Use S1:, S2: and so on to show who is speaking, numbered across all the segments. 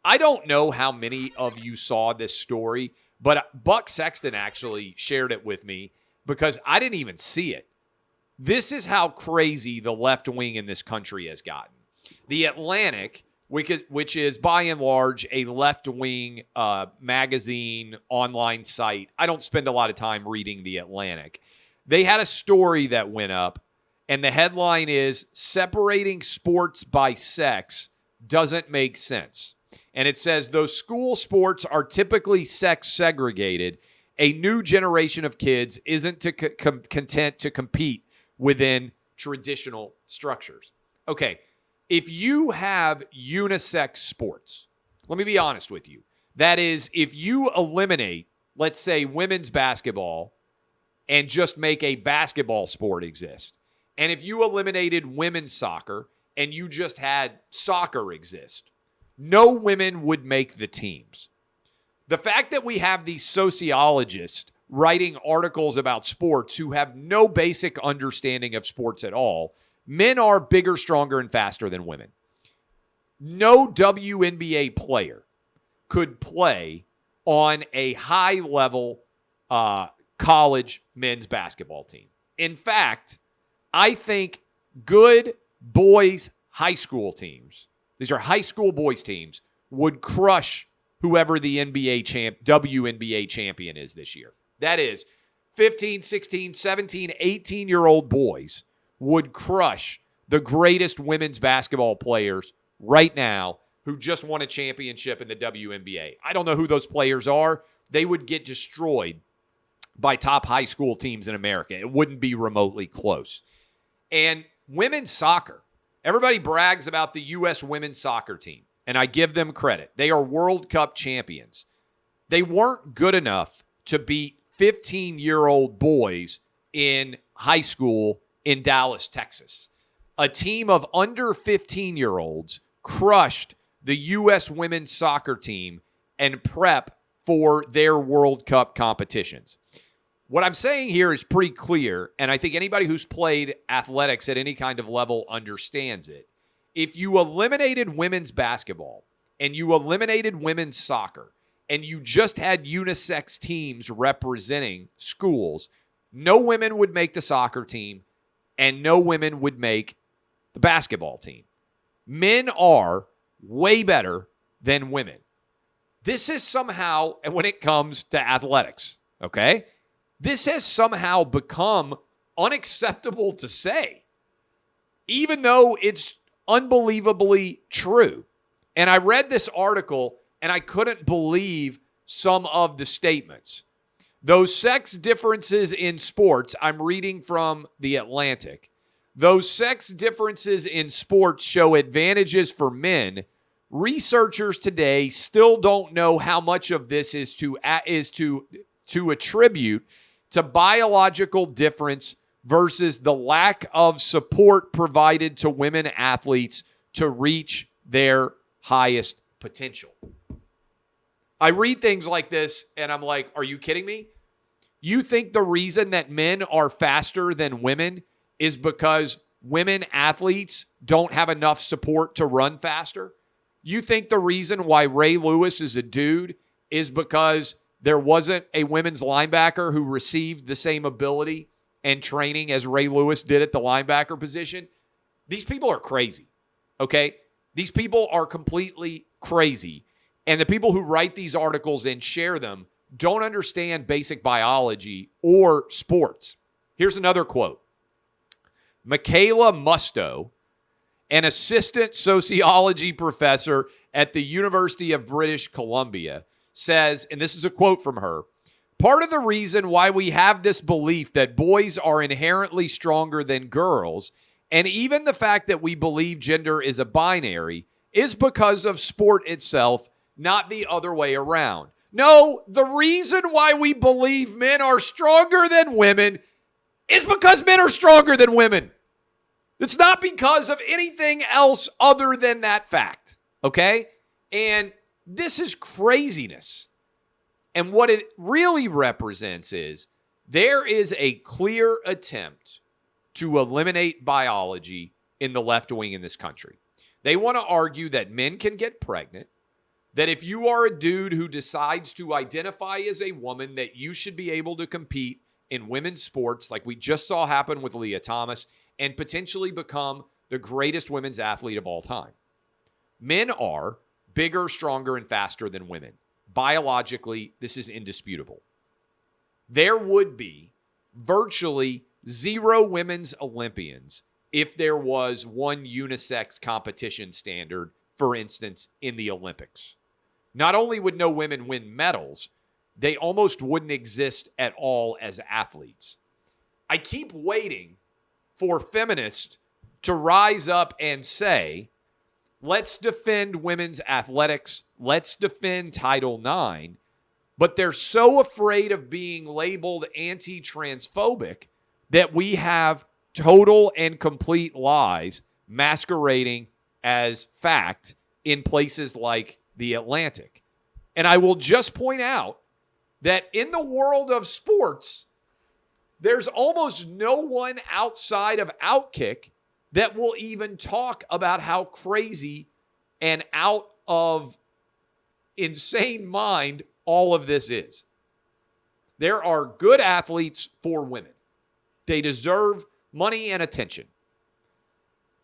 S1: I don't know how many of you saw this story, but Buck Sexton actually shared it with me because I didn't even see it. This is how crazy the left wing in this country has gotten. The Atlantic, which is by and large a left-wing magazine online site. I don't spend a lot of time reading The Atlantic. They had a story that went up, and the headline is, "Separating sports by sex doesn't make sense." And it says, though school sports are typically sex segregated, a new generation of kids isn't content to compete within traditional structures. Okay, if you have unisex sports, let me be honest with you. That is, if you eliminate, let's say, women's basketball and just make a basketball sport exist, and if you eliminated women's soccer and you just had soccer exist, no women would make the teams. The fact that we have these sociologists writing articles about sports who have no basic understanding of sports at all, men are bigger, stronger, and faster than women. No WNBA player could play on a high-level college men's basketball team. In fact, I think good boys high school teams, these are high school boys teams, would crush whoever the WNBA champion is this year. That is, 15, 16, 17, 18-year-old boys would crush the greatest women's basketball players right now who just won a championship in the WNBA. I don't know who those players are. They would get destroyed by top high school teams in America. It wouldn't be remotely close. And women's soccer, everybody brags about the U.S. women's soccer team, and I give them credit. They are World Cup champions. They weren't good enough to beat 15-year-old boys in high school in Dallas, Texas. A team of under 15-year-olds crushed the U.S. women's soccer team and prep for their World Cup competitions. What I'm saying here is pretty clear, and I think anybody who's played athletics at any kind of level understands it. If you eliminated women's basketball and you eliminated women's soccer and you just had unisex teams representing schools, no women would make the soccer team and no women would make the basketball team. Men are way better than women. This is somehow, and when it comes to athletics, okay, this has somehow become unacceptable to say, even though it's unbelievably true. And I read this article and I couldn't believe some of the statements. Those sex differences in sports, I'm reading from The Atlantic, those sex differences in sports show advantages for men. Researchers today still don't know how much of this is to attribute to biological difference versus the lack of support provided to women athletes to reach their highest potential. I read things like this and I'm like, are you kidding me? You think the reason that men are faster than women is because women athletes don't have enough support to run faster? You think the reason why Ray Lewis is a dude is because there wasn't a women's linebacker who received the same ability and training as Ray Lewis did at the linebacker position? These people are crazy, okay? These people are completely crazy. And the people who write these articles and share them don't understand basic biology or sports. Here's another quote. Michaela Musto, an assistant sociology professor at the University of British Columbia, says, and this is a quote from her, part of the reason why we have this belief that boys are inherently stronger than girls, and even the fact that we believe gender is a binary, is because of sport itself, not the other way around. No, the reason why we believe men are stronger than women is because men are stronger than women. It's not because of anything else other than that fact, okay? And this is craziness. And what it really represents is there is a clear attempt to eliminate biology in the left wing in this country. They want to argue that men can get pregnant. that if you are a dude who decides to identify as a woman, that you should be able to compete in women's sports like we just saw happen with Leah Thomas and potentially become the greatest women's athlete of all time. Men are bigger, stronger, and faster than women. Biologically, this is indisputable. There would be virtually 0 women's Olympians if there was one unisex competition standard, for instance, in the Olympics. Not only would no women win medals, they almost wouldn't exist at all as athletes. I keep waiting for feminists to rise up and say, let's defend women's athletics, let's defend Title IX, but they're so afraid of being labeled anti-transphobic that we have total and complete lies masquerading as fact in places like the Atlantic. And I will just point out that in the world of sports, there's almost no one outside of Outkick that will even talk about how crazy and out of insane mind all of this is. There are good athletes for women. They deserve money and attention.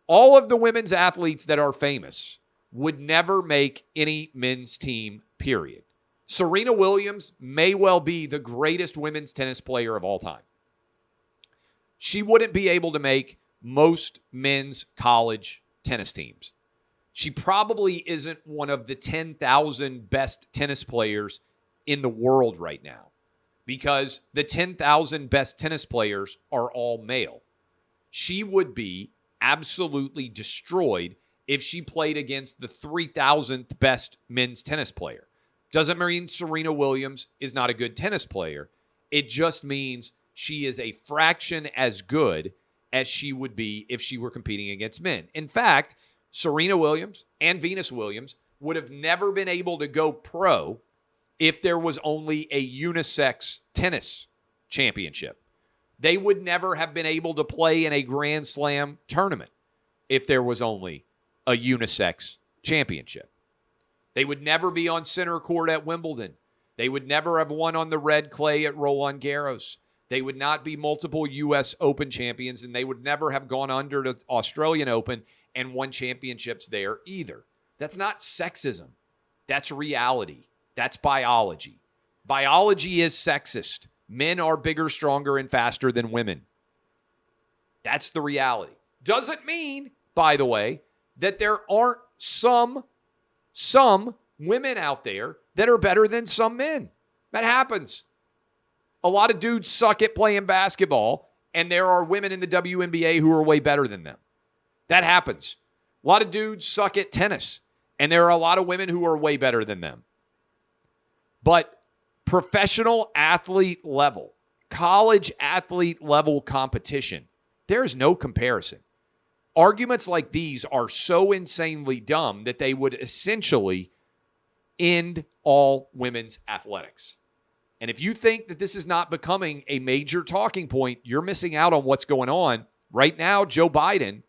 S1: All of the women's athletes that are famous would never make any men's team, period. Serena Williams may well be the greatest women's tennis player of all time. She wouldn't be able to make most men's college tennis teams. She probably isn't one of the 10,000 best tennis players in the world right now because the 10,000 best tennis players are all male. She would be absolutely destroyed if she played against the 3,000th best men's tennis player. Doesn't mean Serena Williams is not a good tennis player. It just means she is a fraction as good as she would be if she were competing against men. In fact, Serena Williams and Venus Williams would have never been able to go pro if there was only a unisex tennis championship. They would never have been able to play in a Grand Slam tournament if there was only a unisex championship. They would never be on center court at Wimbledon. They would never have won on the red clay at Roland Garros. They would not be multiple U.S. Open champions, and they would never have gone under to Australian Open and won championships there either. That's not sexism. That's reality. That's biology. Biology is sexist. Men are bigger, stronger, and faster than women. That's the reality. Doesn't mean, by the way, that there aren't some women out there that are better than some men. That happens. A lot of dudes suck at playing basketball, and there are women in the WNBA who are way better than them. That happens. A lot of dudes suck at tennis, and there are a lot of women who are way better than them. But professional athlete level, college athlete level competition, there is no comparison. Arguments like these are so insanely dumb that they would essentially end all women's athletics. And if you think that this is not becoming a major talking point, you're missing out on what's going on. Right now, Joe Biden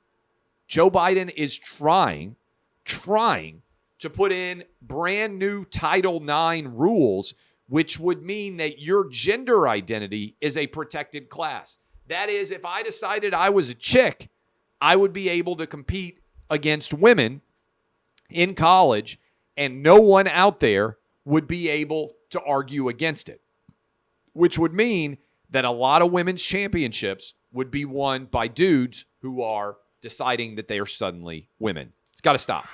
S1: is trying to put in brand new Title IX rules, which would mean that your gender identity is a protected class. That is, if I decided I was a chick, I would be able to compete against women in college, and no one out there would be able to argue against it, which would mean that a lot of women's championships would be won by dudes who are deciding that they are suddenly women. It's got to stop.